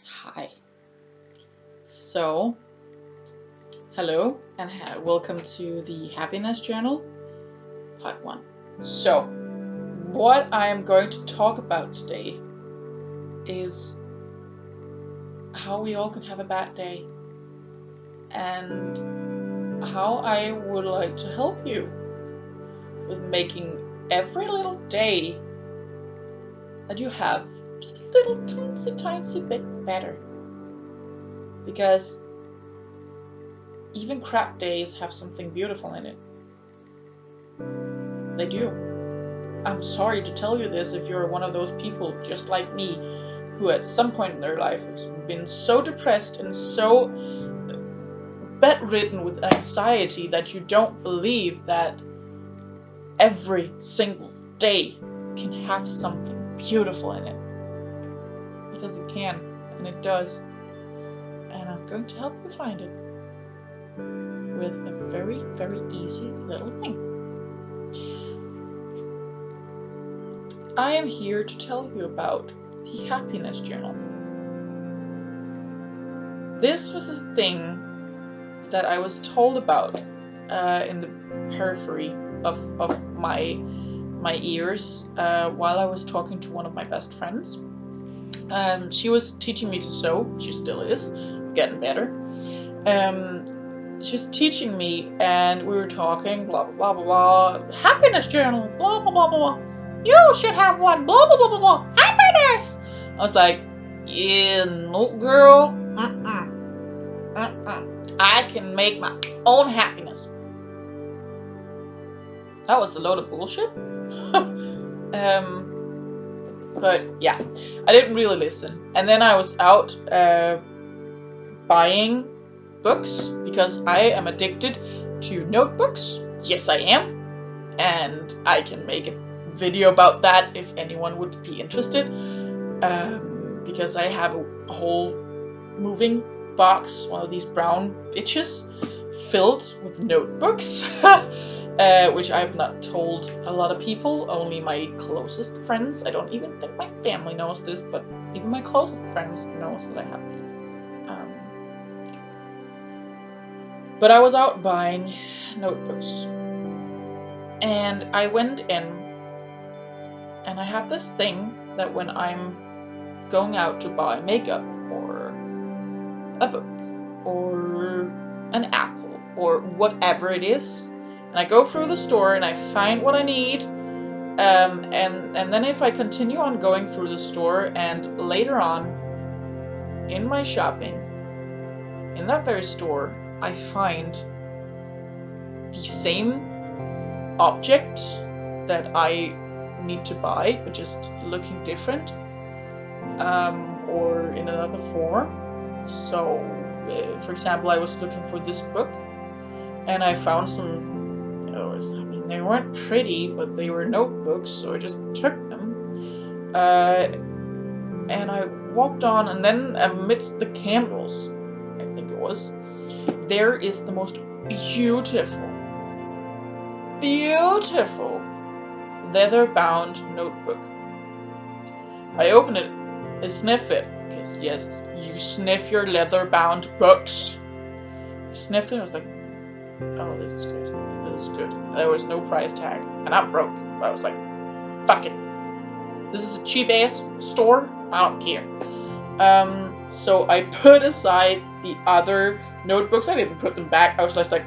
Hi. So, hello and welcome to the Happiness Journal, part 1. So, what I am going to talk about today is how we all can have a bad day and how I would like to help you with making every little day that you have just a little tiny bit better. Because even crap days have something beautiful in it. They do. I'm sorry to tell you this if you're one of those people just like me who at some point in their life has been so depressed and so bedridden with anxiety that you don't believe that every single day can have something beautiful in it. Because it can, and it does. And I'm going to help you find it with a very, very easy little thing. I am here to tell you about the Happiness Journal. This was a thing that I was told about in the periphery of my ears while I was talking to one of my best friends. She was teaching me to sew. She still is, getting better. She's teaching me, and we were talking, blah blah blah blah blah. Happiness journal, blah blah blah blah. You should have one, blah blah blah blah blah. Happiness. I was like, yeah, no, girl. I can make my own happiness. That was a load of bullshit. But yeah, I didn't really listen. And then I was out buying books because I am addicted to notebooks. Yes, I am. And I can make a video about that if anyone would be interested. Because I have a whole moving box, one of these brown bitches, filled with notebooks, which I've not told a lot of people, only my closest friends. I don't even think my family knows this, but even my closest friends knows that I have these. But I was out buying notebooks, and I went in, and I have this thing that when I'm going out to buy makeup or a book or an apple or whatever it is, and I go through the store and I find what I need, and then if I continue on going through the store and later on in my shopping in that very store I find the same object that I need to buy but just looking different, or in another form. So, for example, I was looking for this book, and I found some. They weren't pretty, but they were notebooks, so I just took them. And I walked on, and then amidst the candles, I think it was, there is the most beautiful leather-bound notebook. I open it, I sniff it, because yes, you sniff your leather-bound books. I sniffed it, I was like, oh, this is good. This is good. There was no price tag, and I'm broke. But I was like, fuck it. This is a cheap-ass store. I don't care. So I put aside the other notebooks. I didn't put them back. I was just like,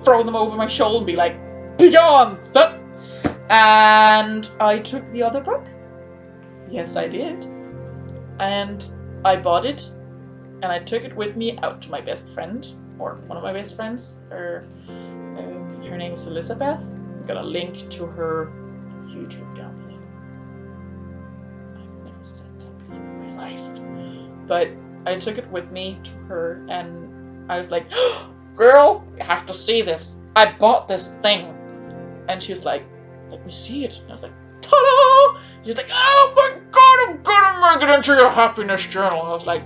throw them over my shoulder and be like, begone, thut! And I took the other book. Yes, I did. And I bought it, and I took it with me out to my best friend, or one of my best friends. Her name is Elizabeth. I'm gonna link to her YouTube down below. I've never said that before in my life. But I took it with me to her, and I was like, girl, you have to see this. I bought this thing. And she's like, let me see it. And I was like, ta-da! She's like, oh my god, I'm gonna make it into your happiness journal. I was like,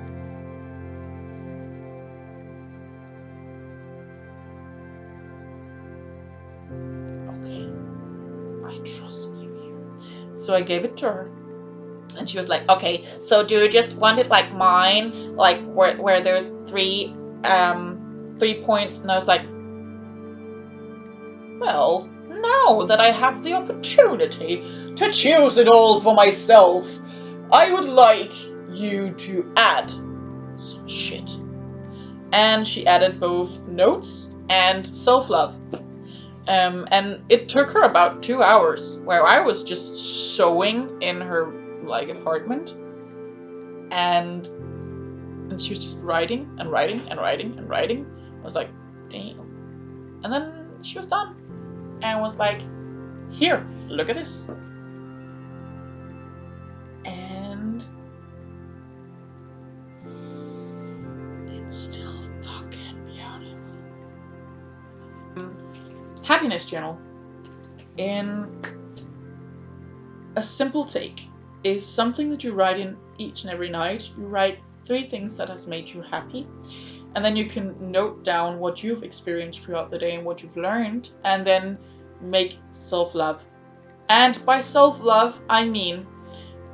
okay, I trust you here. So I gave it to her, And she was like, okay, so do you just want it like mine, like where there's three points? And I was like, well, now that I have the opportunity to choose it all for myself, I would like you to add some shit. And she added both notes and self-love. And it took her about 2 hours, where I was just sewing in her like apartment, and she was just writing and writing and writing and writing. I was like, damn. And then she was done, and was like, here, look at this. And it's still fucking beautiful. Happiness journal, in a simple take, is something that you write in each and every night. You write 3 things that has made you happy, and then you can note down what you've experienced throughout the day and what you've learned, and then make self-love. And by self-love, I mean,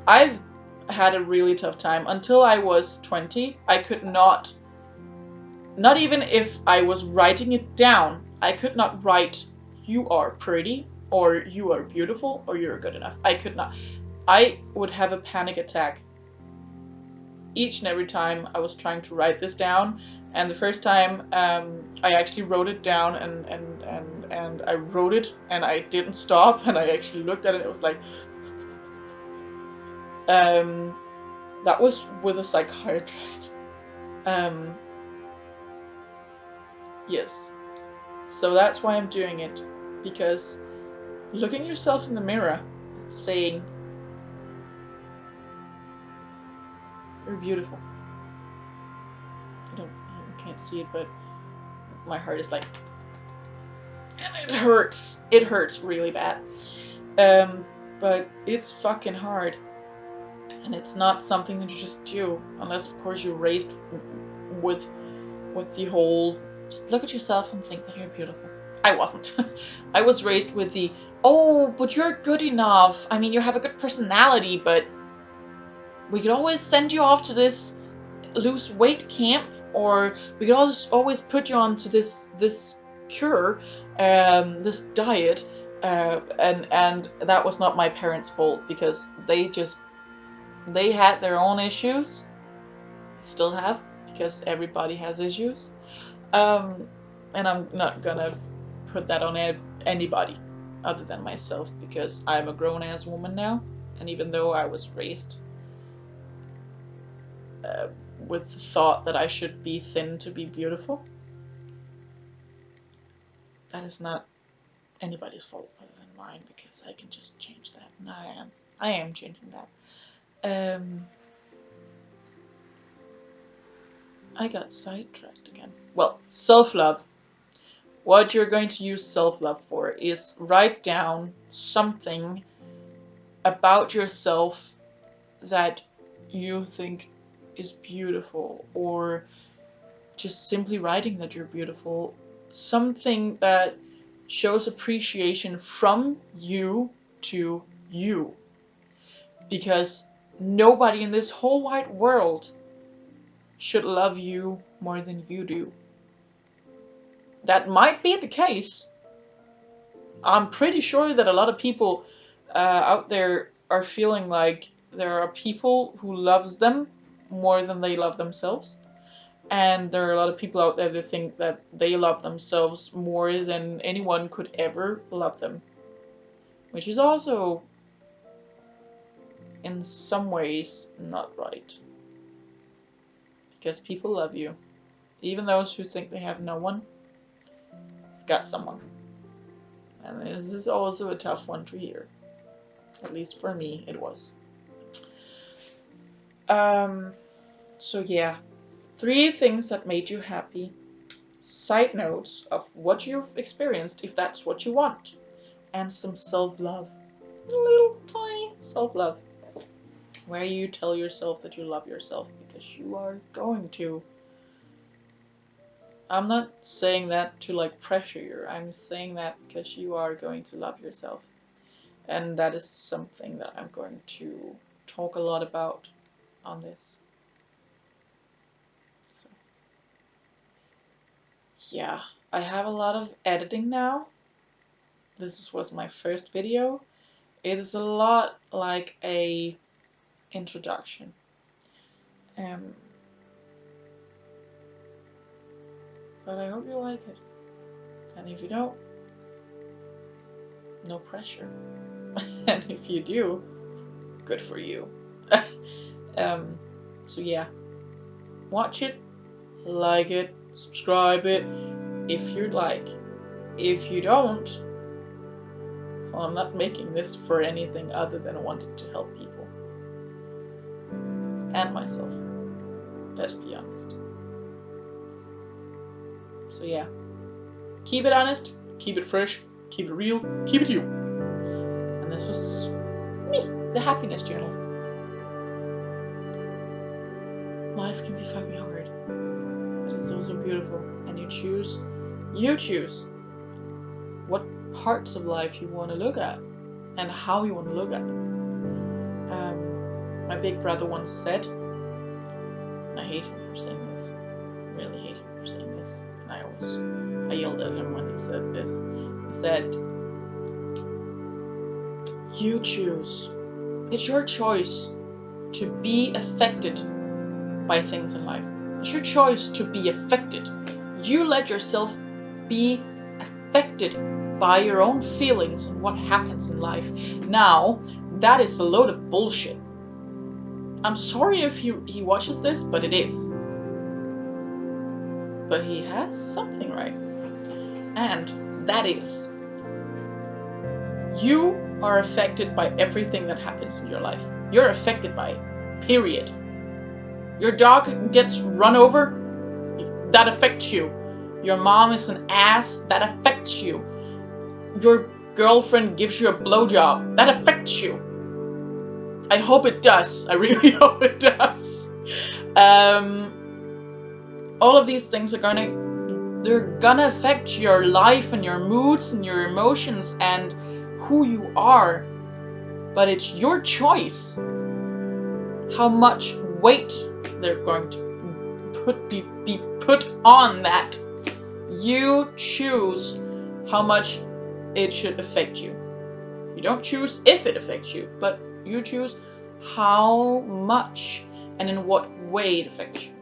I've had a really tough time. Until I was 20, I could not even if I was writing it down, I could not write, you are pretty, or you are beautiful, or you're good enough. I could not. I would have a panic attack each and every time I was trying to write this down. And the first time I actually wrote it down, and I wrote it, and I didn't stop, and I actually looked at it. It was like, that was with a psychiatrist. Yes. So that's why I'm doing it, because looking yourself in the mirror, saying, you're beautiful. You can't see it, but my heart is like, and it hurts. It hurts really bad. But it's fucking hard. And it's not something that you just do, unless of course you're raised with the whole, just look at yourself and think that you're beautiful. I wasn't. I was raised with the, oh, but you're good enough. I mean, you have a good personality, but we could always send you off to this lose weight camp, or we could always put you on to this cure, this diet, and that was not my parents' fault, because they had their own issues. Still have, because everybody has issues. And I'm not gonna put that on anybody other than myself, because I'm a grown-ass woman now, and even though I was raised with the thought that I should be thin to be beautiful, that is not anybody's fault other than mine, because I can just change that, and I am changing that. I got sidetracked again. Well, self-love. What you're going to use self-love for is write down something about yourself that you think is beautiful, or just simply writing that you're beautiful. Something that shows appreciation from you to you. Because nobody in this whole wide world should love you more than you do. That might be the case. I'm pretty sure that a lot of people out there are feeling like there are people who loves them more than they love themselves. And there are a lot of people out there that think that they love themselves more than anyone could ever love them. Which is also, in some ways, not right. Because people love you. Even those who think they have no one, got someone. And this is also a tough one to hear. At least for me, it was. So yeah. 3 things that made you happy. Side notes of what you've experienced, if that's what you want. And some self-love. A little tiny self-love. Where you tell yourself that you love yourself, because you are going to. I'm not saying that to like pressure you. I'm saying that because you are going to love yourself. And that is something that I'm going to talk a lot about on this. So, yeah, I have a lot of editing now. This was my first video. It is a lot like a introduction. But I hope you like it. And if you don't, no pressure. And if you do, good for you. So yeah, watch it, like it, subscribe it if you'd like. If you don't, well, I'm not making this for anything other than wanting to help people. And myself. Let's be honest. So yeah, keep it honest, keep it fresh, keep it real, keep it you. And this was me, the happiness journal. Life can be fucking hard, but it's also beautiful. And you choose what parts of life you want to look at and how you want to look at them. My big brother once said, and I hate him for saying this, really hate him for saying this, and I yelled at him when he said this. He said, you choose. It's your choice to be affected by things in life. It's your choice to be affected. You let yourself be affected by your own feelings and what happens in life. Now, that is a load of bullshit. I'm sorry if he watches this, but it is. But he has something right. And that is, you are affected by everything that happens in your life. You're affected by it, period. Your dog gets run over, that affects you. Your mom is an ass, that affects you. Your girlfriend gives you a blowjob, that affects you. I hope it does. I really hope it does. All of these things they're gonna affect your life and your moods and your emotions and who you are. But it's your choice how much weight they're going to be put on that. You choose how much it should affect you. You don't choose if it affects you, but you choose how much and in what way it affects you.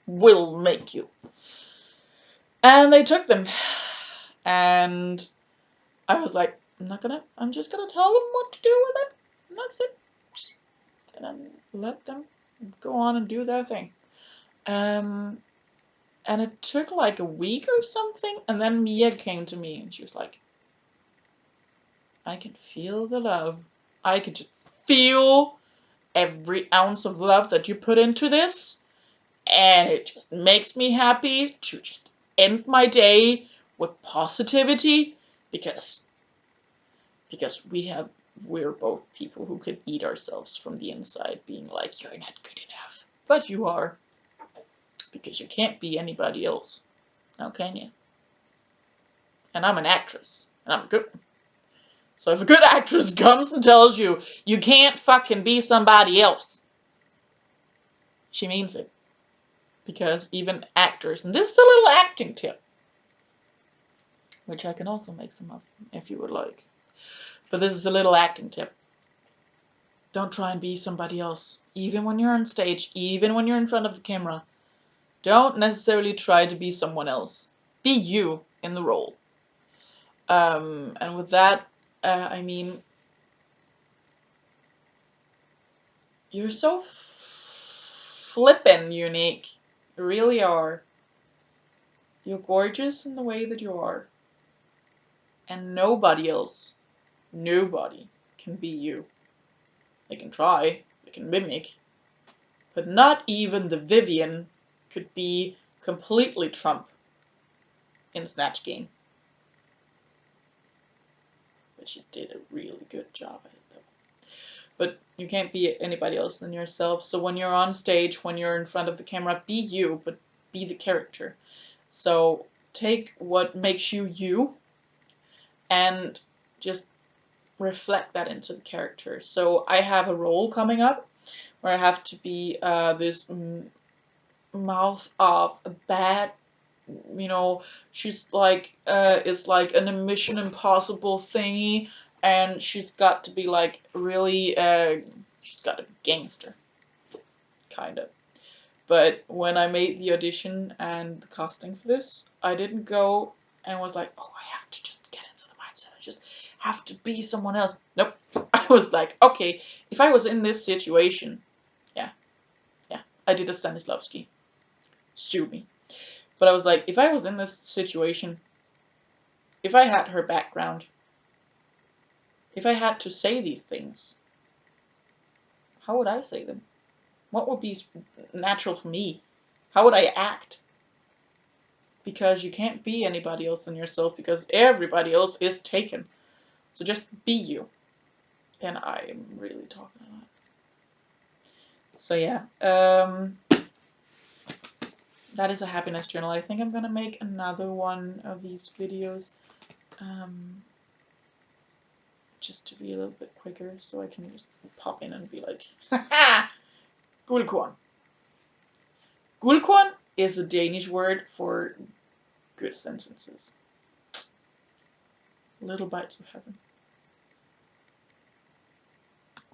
will make you. And they took them. And I was like, I'm just gonna tell them what to do with it. And that's it. And then let them go on and do their thing. And it took like a week or something. And then Mia came to me and she was like, I can feel the love. I can just feel every ounce of love that you put into this. And it just makes me happy to just end my day with positivity because we're both people who could eat ourselves from the inside, being like, you're not good enough. But you are. Because you can't be anybody else. Now can you? And I'm an actress. And I'm good. So if a good actress comes and tells you, you can't fucking be somebody else, she means it. Because even actors, and this is a little acting tip, which I can also make some of if you would like. But this is a little acting tip. Don't try and be somebody else. Even when you're on stage, even when you're in front of the camera. Don't necessarily try to be someone else. Be you in the role. And with that, I mean, you're so flippin' unique. You really are. You're gorgeous in the way that you are. And nobody else, nobody can be you. They can try, they can mimic, but not even the Vivian could be completely Trump in Snatch Game. But she did a really good job at it though. But you can't be anybody else than yourself. So when you're on stage, when you're in front of the camera, be you, but be the character. So take what makes you you and just reflect that into the character. So I have a role coming up where I have to be this mouth of a bad, she's like, it's like an Mission Impossible thingy, and she's got to be like really, she's got to be gangster, kind of. But when I made the audition and the casting for this, I didn't go and was like, oh, I have to just get into the mindset. I just have to be someone else. Nope. I was like, okay, if I was in this situation, yeah, I did a Stanislavski. Sue me. But I was like, if I was in this situation, if I had her background, if I had to say these things, how would I say them? What would be natural for me? How would I act? Because you can't be anybody else than yourself because everybody else is taken. So just be you. And I am really talking a lot. So yeah, that is a happiness journal. I think I'm gonna make another one of these videos. Just to be a little bit quicker so I can just pop in and be like, haha, guldkorn. Guldkorn is a Danish word for good sentences. Little bites of heaven.